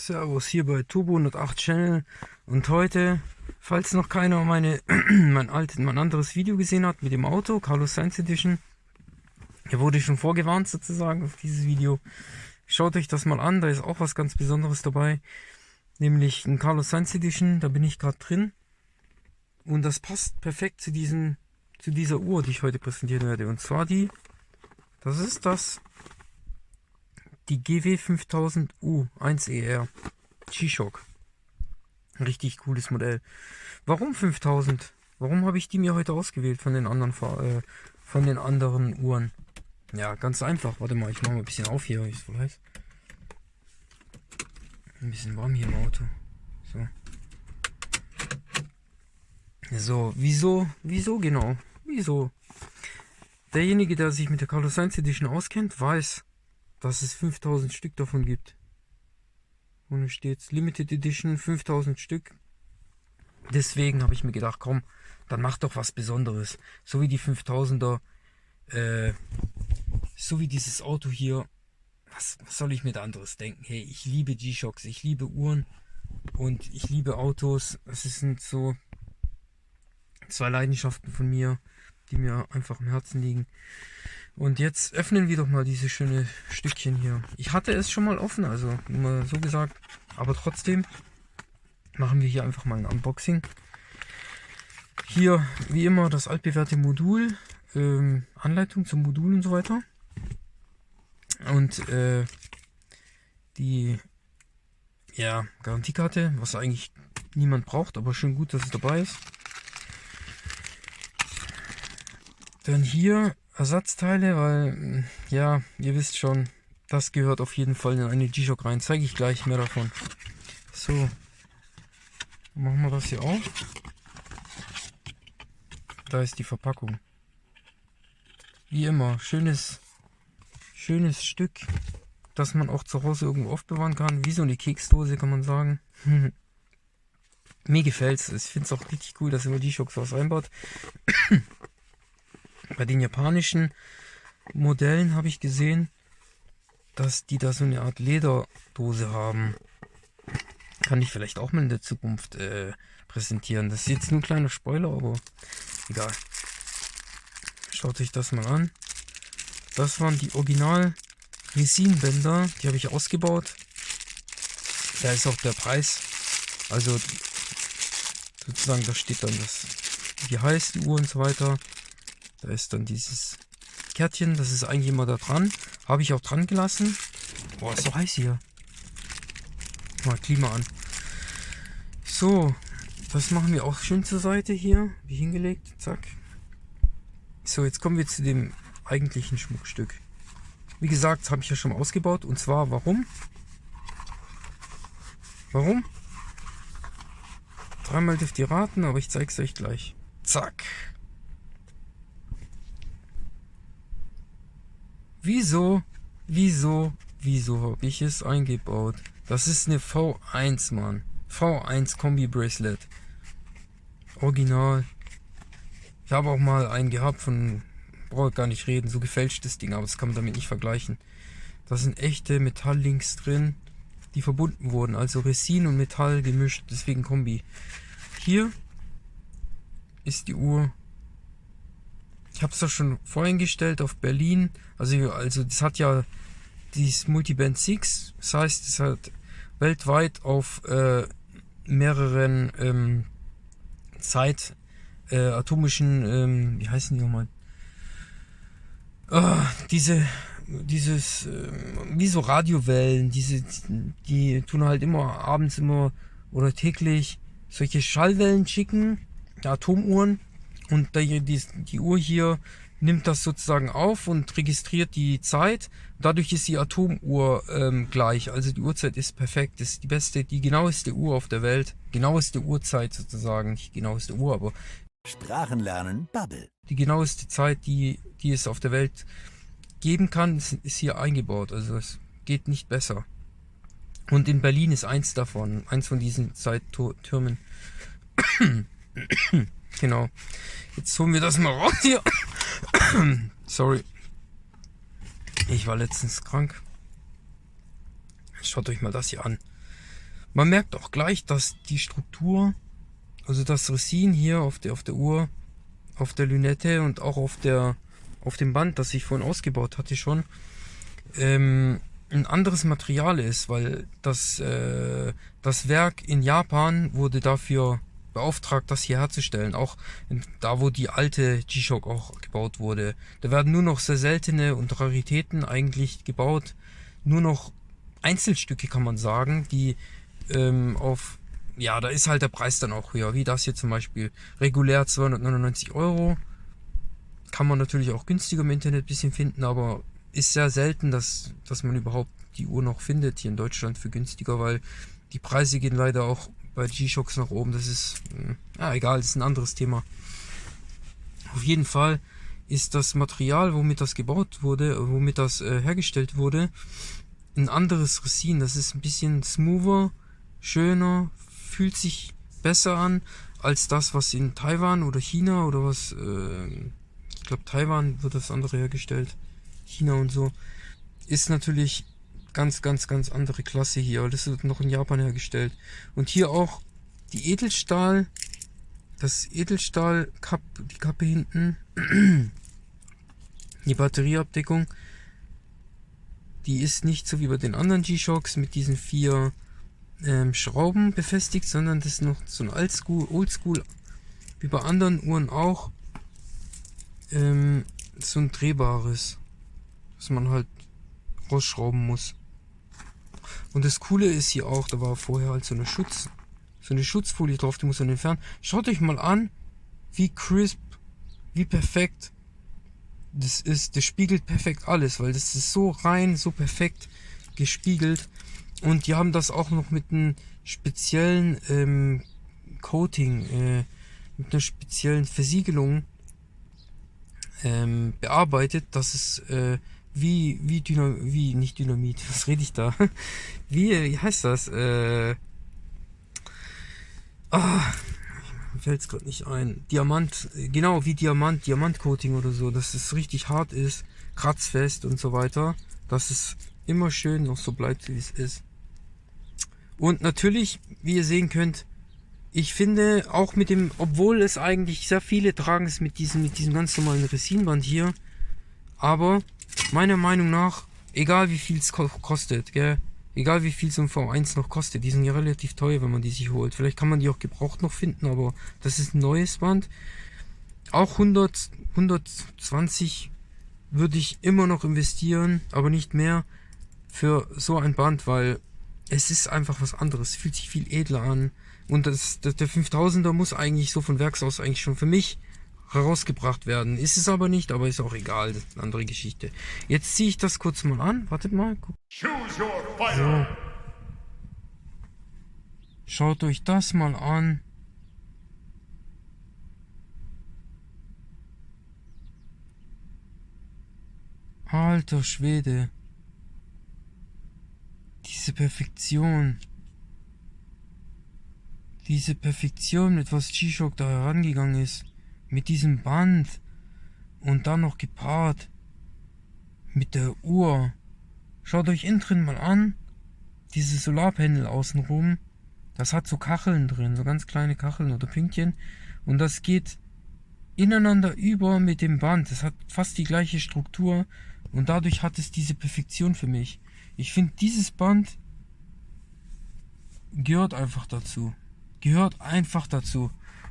Servus hier bei Turbo 108 Channel und heute, falls noch keiner mein anderes Video gesehen hat mit dem Auto, Carlos Sainz Edition, hier wurde ich schon vorgewarnt sozusagen auf dieses Video. Schaut euch das mal an, da ist auch was ganz Besonderes dabei, nämlich ein Carlos Sainz Edition, da bin ich gerade drin und das passt perfekt zu dieser Uhr, die ich heute präsentieren werde, und zwar die GW 5000U 1ER G-Shock. Richtig cooles Modell. Warum 5000? Warum habe ich die mir heute ausgewählt von den anderen Uhren? Ja, ganz einfach. Warte mal, ich mache mal ein bisschen auf hier, weil ich so heiß. Ein bisschen warm hier im Auto. So, wieso genau? Wieso? Derjenige, der sich mit der Carlos Sainz Edition auskennt, weiß, dass es 5000 Stück davon gibt. Und hier steht Limited Edition 5000 Stück. Deswegen habe ich mir gedacht, komm, dann mach doch was Besonderes. So wie die 5000er, so wie dieses Auto hier. Was soll ich mir da anderes denken? Hey, ich liebe G-Shocks, ich liebe Uhren und ich liebe Autos. Es sind so zwei Leidenschaften von mir, die mir einfach am Herzen liegen. Und jetzt öffnen wir doch mal diese schöne Stückchen hier. Ich hatte es schon mal offen, also immer so gesagt, aber trotzdem machen wir hier einfach mal ein Unboxing. Hier wie immer das altbewährte Modul, Anleitung zum Modul und so weiter. Und die Garantiekarte, was eigentlich niemand braucht, aber schön gut, dass es dabei ist. Dann hier Ersatzteile, weil, ja, ihr wisst schon, das gehört auf jeden Fall in eine G-Shock rein. Zeige ich gleich mehr davon. So, machen wir das hier auf. Da ist die Verpackung. Wie immer, schönes Stück, das man auch zu Hause irgendwo aufbewahren kann. Wie so eine Keksdose, kann man sagen. Mir gefällt's. Ich finde es auch richtig cool, dass immer G-Shock sowas einbaut. Bei den japanischen Modellen habe ich gesehen, dass die da so eine Art Lederdose haben. Kann ich vielleicht auch mal in der Zukunft präsentieren. Das ist jetzt nur ein kleiner Spoiler, aber egal. Schaut euch das mal an. Das waren die Original Resinbänder, die habe ich ausgebaut. Da ist auch der Preis. Also sozusagen, da steht dann wie heißt die Uhr und so weiter. Da ist dann dieses Kärtchen, das ist eigentlich immer da dran. Habe ich auch dran gelassen. Boah, ist so heiß hier. Mal Klima an. So, das machen wir auch schön zur Seite hier. Wie hingelegt. Zack. So, jetzt kommen wir zu dem eigentlichen Schmuckstück. Wie gesagt, das habe ich ja schon mal ausgebaut. Und zwar, warum? Warum? Dreimal dürft ihr raten, aber ich zeige es euch gleich. Zack. Wieso habe ich es eingebaut? Das ist eine V1, Mann. V1 Kombi Bracelet. Original. Ich habe auch mal einen gehabt brauche gar nicht reden, so gefälschtes Ding, aber das kann man damit nicht vergleichen. Da sind echte Metalllinks drin, die verbunden wurden, also Resin und Metall gemischt, deswegen Kombi. Hier ist die Uhr. Ich habe es doch schon vorhin gestellt auf Berlin. Also das hat ja dieses Multiband 6. Das heißt, es hat weltweit auf mehreren atomischen, wie heißen die nochmal? Dieses, wie so Radiowellen, die tun halt immer abends oder täglich solche Schallwellen schicken, Atomuhren. Und die Uhr hier nimmt das sozusagen auf und registriert die Zeit. Dadurch ist die Atomuhr gleich. Also die Uhrzeit ist perfekt. Das ist die genaueste Uhr auf der Welt. Genaueste Uhrzeit sozusagen. Nicht die genaueste Uhr, aber Sprachenlernen Bubble. die genaueste Zeit, die es auf der Welt geben kann, ist hier eingebaut. Also es geht nicht besser. Und in Berlin ist eins von diesen Zeittürmen. Genau. Jetzt holen wir das mal raus hier. Sorry. Ich war letztens krank. Schaut euch mal das hier an. Man merkt auch gleich, dass die Struktur, also das Resin hier auf der Uhr, auf der Lünette und auch auf dem Band, das ich vorhin ausgebaut hatte schon, ein anderes Material ist, weil das Werk in Japan wurde dafür beauftragt, das hier herzustellen. Auch da, wo die alte G-Shock auch gebaut wurde. Da werden nur noch sehr seltene und Raritäten eigentlich gebaut. Nur noch Einzelstücke, kann man sagen, die ja, da ist halt der Preis dann auch höher. Wie das hier zum Beispiel. Regulär 299 Euro. Kann man natürlich auch günstiger im Internet ein bisschen finden, aber ist sehr selten, dass man überhaupt die Uhr noch findet hier in Deutschland für günstiger, weil die Preise gehen leider auch bei G-Shocks nach oben. Das ist, egal, das ist ein anderes Thema. Auf jeden Fall ist das Material, womit das gebaut wurde, womit das hergestellt wurde, ein anderes Resin. Das ist ein bisschen smoother, schöner, fühlt sich besser an als das, was in Taiwan oder China oder was, ich glaube Taiwan wird das andere hergestellt, China und so, ist natürlich ganz andere Klasse hier. Das wird noch in Japan hergestellt. Und hier auch die Edelstahl, die Kappe hinten, die Batterieabdeckung, die ist nicht so wie bei den anderen G-Shocks mit diesen 4 Schrauben befestigt, sondern das ist noch so ein Oldschool, wie bei anderen Uhren auch, so ein drehbares, was man halt rausschrauben muss. Und das Coole ist hier auch, da war vorher halt so eine Schutzfolie drauf, die muss man entfernen. Schaut euch mal an, wie crisp, wie perfekt das ist. Das spiegelt perfekt alles, weil das ist so rein, so perfekt gespiegelt. Und die haben das auch noch mit einem speziellen Coating, mit einer speziellen Versiegelung bearbeitet, dass es nicht Dynamit, was rede ich da? Wie heißt das? Mir fällt es gerade nicht ein. Diamant, genau wie Diamantcoating oder so, dass es richtig hart ist, kratzfest und so weiter, dass es immer schön noch so bleibt, wie es ist. Und natürlich, wie ihr sehen könnt, ich finde auch obwohl es eigentlich sehr viele tragen es mit diesem ganz normalen Resinband hier, aber meiner Meinung nach, egal wie viel es kostet, gell, egal wie viel so ein V1 noch kostet, die sind ja relativ teuer, wenn man die sich holt. Vielleicht kann man die auch gebraucht noch finden, aber das ist ein neues Band. Auch 120 würde ich immer noch investieren, aber nicht mehr für so ein Band, weil es ist einfach was anderes, fühlt sich viel edler an. Und der 5000er muss eigentlich so von Werks aus eigentlich schon für mich herausgebracht werden. Ist es aber nicht, aber ist auch egal, das ist eine andere Geschichte. Jetzt ziehe ich das kurz mal an. Wartet mal. So. Schaut euch das mal an. Alter Schwede. Diese Perfektion, mit was G-Shock da herangegangen ist, mit diesem Band und dann noch gepaart mit der Uhr. Schaut euch innen drin mal an, diese Solarpanel außenrum, das hat so Kacheln drin, so ganz kleine Kacheln oder Pünktchen, und das geht ineinander über mit dem Band. Das hat fast die gleiche Struktur und dadurch hat es diese Perfektion für mich. Ich finde, dieses Band gehört einfach dazu.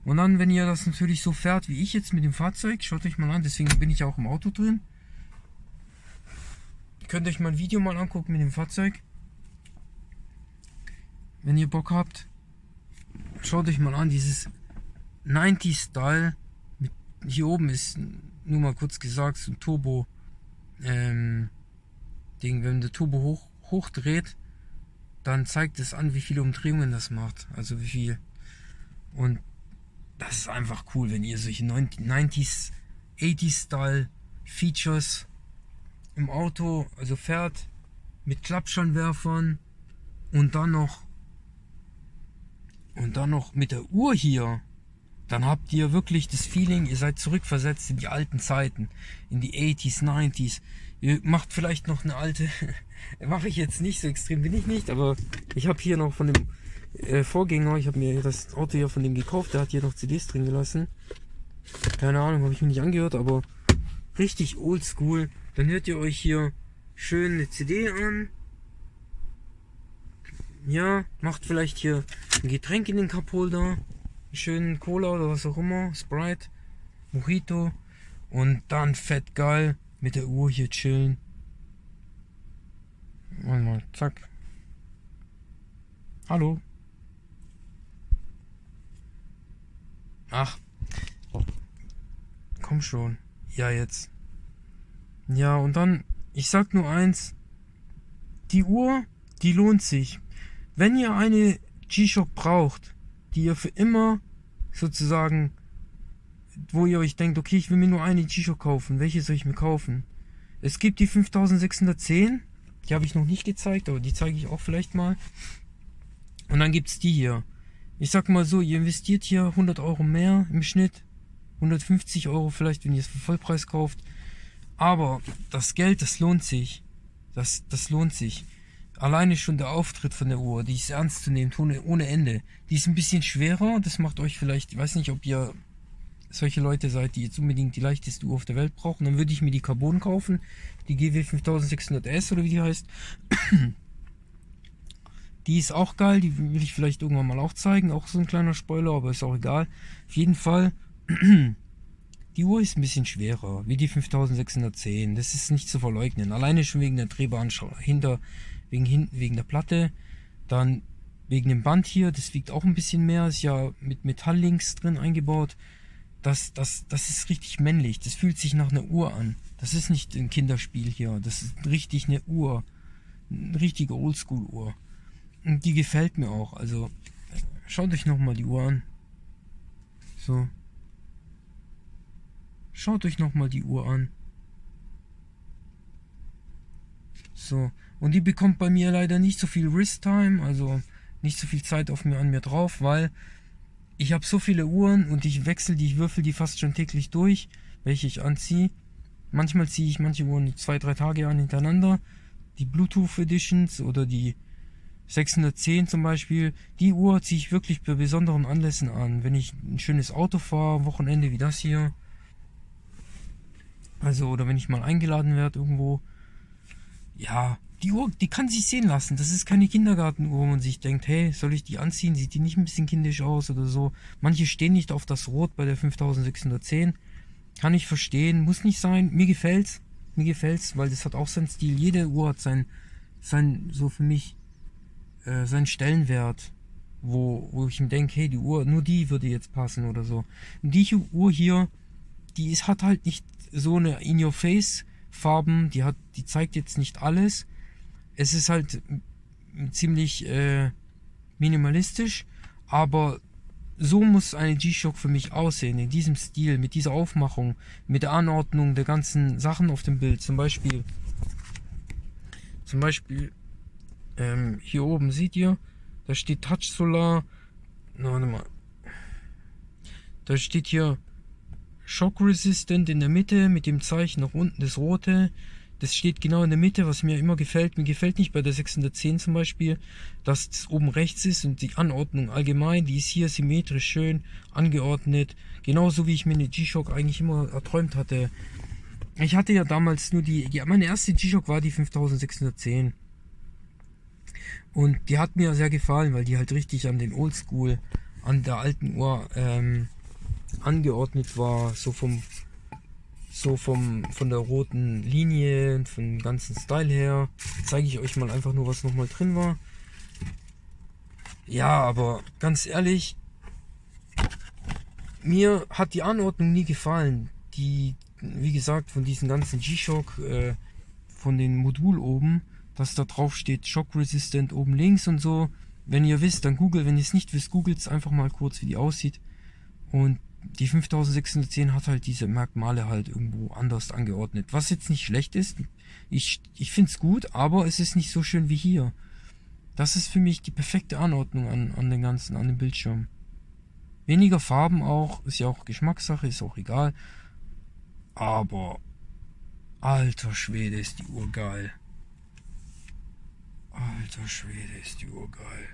Und dann, wenn ihr das natürlich so fährt, wie ich jetzt mit dem Fahrzeug, schaut euch mal an, deswegen bin ich auch im Auto drin. Ihr könnt euch mal ein Video mal angucken mit dem Fahrzeug. Wenn ihr Bock habt, schaut euch mal an, dieses 90-Style. Hier oben ist, nur mal kurz gesagt, so ein Turbo Ding, wenn der Turbo hochdreht, dann zeigt es an, wie viele Umdrehungen das macht, also wie viel. Und das ist einfach cool, wenn ihr solche 90s, 80s Style Features im Auto, also fährt mit Klappscheinwerfern und dann noch mit der Uhr hier. Dann habt ihr wirklich das Feeling, ihr seid zurückversetzt in die alten Zeiten, in die 80s, 90s. Ihr macht vielleicht noch eine alte, mache ich jetzt nicht, so extrem bin ich nicht, aber ich habe hier noch von dem Vorgänger. Ich habe mir das Auto hier von dem gekauft. Der hat hier noch CDs drin gelassen. Keine Ahnung, habe ich mir nicht angehört, aber richtig oldschool. Dann hört ihr euch hier schön eine CD an. Ja, macht vielleicht hier ein Getränk in den Cupholder. Einen schönen Cola oder was auch immer. Sprite, Mojito. Und dann fett geil mit der Uhr hier chillen. Und mal zack. Hallo. Ach. Komm schon. Ja, jetzt. Ja, und dann, ich sag nur eins. Die Uhr, die lohnt sich. Wenn ihr eine G-Shock braucht, die ihr für immer sozusagen, wo ihr euch denkt, okay, ich will mir nur eine G-Shock kaufen, welche soll ich mir kaufen? Es gibt die 5610, die habe ich noch nicht gezeigt, aber die zeige ich auch vielleicht mal. Und dann gibt es die hier. Ich sag mal so, ihr investiert hier 100 Euro mehr im Schnitt, 150 Euro vielleicht, wenn ihr es für Vollpreis kauft. Aber das Geld, das lohnt sich. Das lohnt sich. Alleine schon der Auftritt von der Uhr, die ist ernst zu nehmen, ohne Ende. Die ist ein bisschen schwerer, das macht euch vielleicht, ich weiß nicht, ob ihr solche Leute seid, die jetzt unbedingt die leichteste Uhr auf der Welt brauchen. Dann würde ich mir die Carbon kaufen, die GW 5600S oder wie die heißt. Die ist auch geil, die will ich vielleicht irgendwann mal auch zeigen. Auch so ein kleiner Spoiler, aber ist auch egal. Auf jeden Fall, die Uhr ist ein bisschen schwerer, wie die 5610. Das ist nicht zu verleugnen. Alleine schon wegen der drehbaren wegen der Platte. Dann wegen dem Band hier, das wiegt auch ein bisschen mehr. Ist ja mit Metalllinks drin eingebaut. Das ist richtig männlich. Das fühlt sich nach einer Uhr an. Das ist nicht ein Kinderspiel hier. Das ist richtig eine Uhr. Eine richtige Oldschool-Uhr. Und die gefällt mir auch. Also, schaut euch nochmal die Uhr an. So. Schaut euch nochmal die Uhr an. So. Und die bekommt bei mir leider nicht so viel Wrist-Time. Also, nicht so viel Zeit an mir drauf, weil ich habe so viele Uhren und ich würfel die fast schon täglich durch, welche ich anziehe. Manchmal ziehe ich manche Uhren 2-3 Tage an hintereinander. Die Bluetooth Editions oder die 610 zum Beispiel, die Uhr ziehe ich wirklich bei besonderen Anlässen an. Wenn ich ein schönes Auto fahre, Wochenende wie das hier. Also, oder wenn ich mal eingeladen werde irgendwo. Ja, die Uhr, die kann sich sehen lassen. Das ist keine Kindergartenuhr, wo man sich denkt, hey, soll ich die anziehen? Sieht die nicht ein bisschen kindisch aus oder so? Manche stehen nicht auf das Rot bei der 5610. Kann ich verstehen, muss nicht sein. Mir gefällt's, weil das hat auch seinen Stil. Jede Uhr hat sein so für mich, seinen Stellenwert, wo ich mir denke, hey, die Uhr, nur die würde jetzt passen oder so. Und die Uhr hier, hat halt nicht so eine In-Your-Face-Farben, die zeigt jetzt nicht alles. Es ist halt ziemlich minimalistisch, aber so muss eine G-Shock für mich aussehen, in diesem Stil, mit dieser Aufmachung, mit der Anordnung der ganzen Sachen auf dem Bild. Zum Beispiel hier oben seht ihr, da steht Touch Solar. Na, warte mal. Da steht hier Shock Resistant in der Mitte mit dem Zeichen nach unten, das rote. Das steht genau in der Mitte, was mir immer gefällt. Mir gefällt nicht bei der 610 zum Beispiel, dass es oben rechts ist und die Anordnung allgemein, die ist hier symmetrisch schön angeordnet. Genauso wie ich mir eine G-Shock eigentlich immer erträumt hatte. Ich hatte ja damals nur meine erste G-Shock war die 5610. Und die hat mir sehr gefallen, weil die halt richtig an den Oldschool, an der alten Uhr angeordnet war, von der roten Linie, von dem ganzen Style her. Zeige ich euch mal einfach nur, was nochmal drin war. Ja, aber ganz ehrlich, mir hat die Anordnung nie gefallen. Wie gesagt, von diesen ganzen G-Shock, von den Modul oben, dass da drauf steht Shock Resistant oben links und so. Wenn ihr wisst, dann googelt. Wenn ihr es nicht wisst, googelt es einfach mal kurz, wie die aussieht. Und die 5610 hat halt diese Merkmale halt irgendwo anders angeordnet. Was jetzt nicht schlecht ist. Ich finde es gut, aber es ist nicht so schön wie hier. Das ist für mich die perfekte Anordnung an dem Bildschirm. Weniger Farben auch, ist ja auch Geschmackssache, ist auch egal. Aber alter Schwede ist die Uhr geil. Alter Schwede ist die Uhr geil.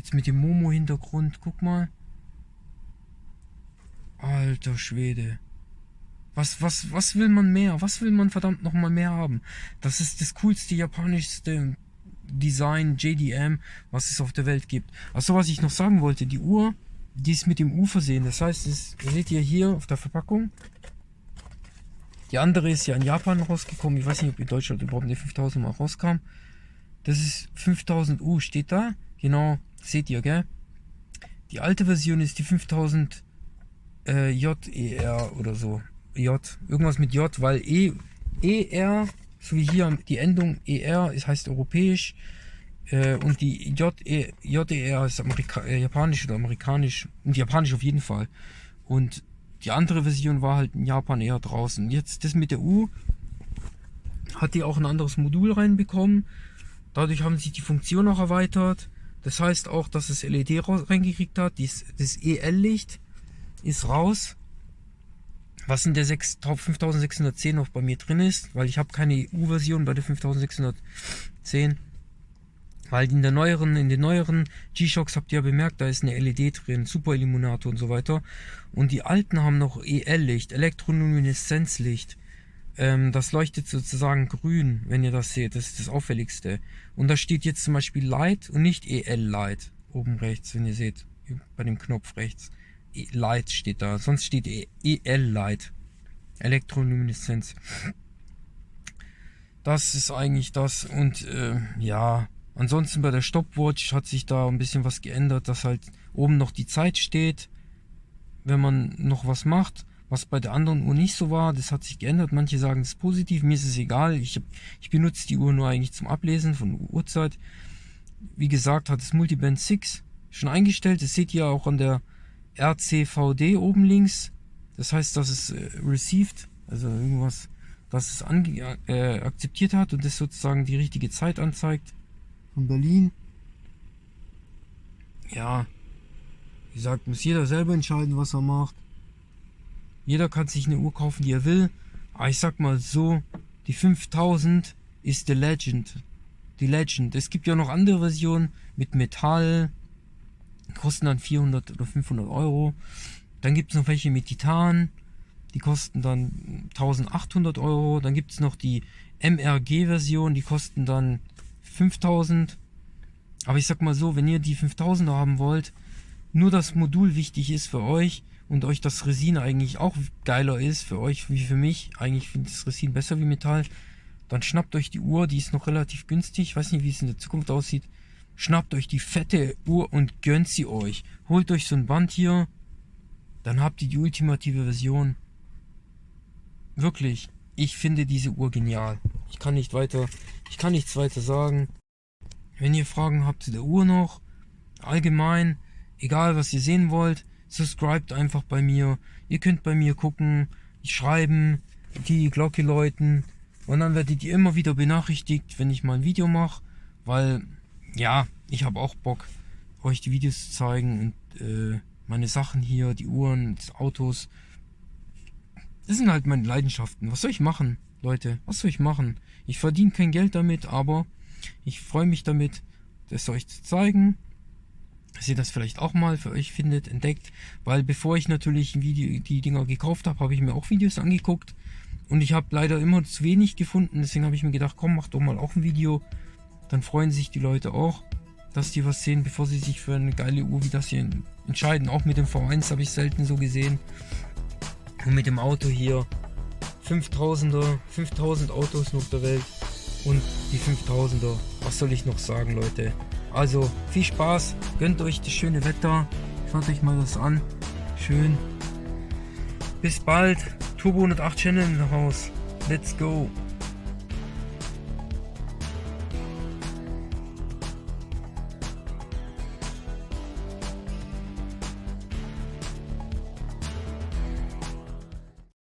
Jetzt mit dem Momo-Hintergrund, guck mal. Alter Schwede. Was will man mehr? Was will man verdammt nochmal mehr haben? Das ist das coolste, japanischste Design, JDM, was es auf der Welt gibt. Achso, was ich noch sagen wollte, die Uhr, die ist mit dem U versehen. Das heißt, das seht ihr hier auf der Verpackung. Die andere ist ja in Japan rausgekommen. Ich weiß nicht, ob in Deutschland überhaupt eine 5000 mal rauskam. Das ist 5000 U, steht da. Genau, seht ihr, gell? Die alte Version ist die 5000 JER oder so. Irgendwas mit J, weil ER, so wie hier die Endung ER, es heißt europäisch, und die JER ist japanisch oder amerikanisch, und japanisch auf jeden Fall. Und die andere Version war halt in Japan eher draußen. Jetzt das mit der U, hat die auch ein anderes Modul reinbekommen. Dadurch haben sie die Funktion auch erweitert. Das heißt auch, dass es LED reingekriegt hat. Das EL-Licht ist raus. Was in der 5610 noch bei mir drin ist, weil ich habe keine EU-Version bei der 5610. Weil in den neueren G-Shocks habt ihr ja bemerkt, da ist eine LED drin, Super Illuminator und so weiter. Und die alten haben noch EL-Licht, Elektrolumineszenzlicht. Das leuchtet sozusagen grün, wenn ihr das seht, das ist das Auffälligste. Und da steht jetzt zum Beispiel Light und nicht EL-Light oben rechts, wenn ihr seht, bei dem Knopf rechts. Light steht da, sonst steht EL-Light, Elektrolumineszenz. Das ist eigentlich das. Und ja, ansonsten bei der Stopwatch hat sich da ein bisschen was geändert, dass halt oben noch die Zeit steht, wenn man noch was macht, was bei der anderen Uhr nicht so war. Das hat sich geändert. Manche sagen, es ist positiv, mir ist es egal. Ich benutze die Uhr nur eigentlich zum Ablesen von Uhrzeit. Wie gesagt, hat das Multiband 6 schon eingestellt. Das seht ihr auch an der RCVD oben links. Das heißt, dass es received, also irgendwas, dass es akzeptiert hat und das sozusagen die richtige Zeit anzeigt. Von Berlin. Ja, wie gesagt, muss jeder selber entscheiden, was er macht. Jeder kann sich eine Uhr kaufen, die er will. Aber ich sag mal so, die 5000 ist the Legend. Die Legend. Es gibt ja noch andere Versionen mit Metall. Kosten dann 400 oder 500 Euro. Dann gibt es noch welche mit Titan. Die kosten dann 1800 Euro. Dann gibt es noch die MRG-Version. Die kosten dann 5000. Aber ich sag mal so, wenn ihr die 5000er haben wollt, nur das Modul wichtig ist für euch und euch das Resin eigentlich auch geiler ist für euch wie für mich, eigentlich finde ich das Resin besser wie Metall, dann schnappt euch die Uhr, die ist noch relativ günstig, ich weiß nicht, wie es in der Zukunft aussieht, schnappt euch die fette Uhr und gönnt sie euch. Holt euch so ein Band hier, dann habt ihr die ultimative Version. Wirklich, ich finde diese Uhr genial. Ich kann nichts weiter sagen. Wenn ihr Fragen habt zu der Uhr noch, allgemein, egal was ihr sehen wollt, subscribt einfach bei mir. Ihr könnt bei mir gucken, schreiben, die Glocke läuten und dann werdet ihr immer wieder benachrichtigt, wenn ich mal ein Video mache, weil, ja, ich habe auch Bock, euch die Videos zu zeigen und meine Sachen hier, die Uhren, die Autos. Das sind halt meine Leidenschaften. Was soll ich machen, Leute? Was soll ich machen? Ich verdiene kein Geld damit, aber ich freue mich damit, das euch zu zeigen. Dass ihr das vielleicht auch mal für euch findet, entdeckt. Weil bevor ich natürlich die Dinger gekauft habe, habe ich mir auch Videos angeguckt. Und ich habe leider immer zu wenig gefunden. Deswegen habe ich mir gedacht, komm, mach doch mal auch ein Video. Dann freuen sich die Leute auch, dass die was sehen, bevor sie sich für eine geile Uhr wie das hier entscheiden. Auch mit dem V1 habe ich selten so gesehen. Und mit dem Auto hier. 5000 Autos noch auf der Welt. Und die 5000er. Was soll ich noch sagen, Leute? Also, viel Spaß. Gönnt euch das schöne Wetter. Schaut euch mal das an. Schön. Bis bald. Turbo 108 Channel in the house. Let's go.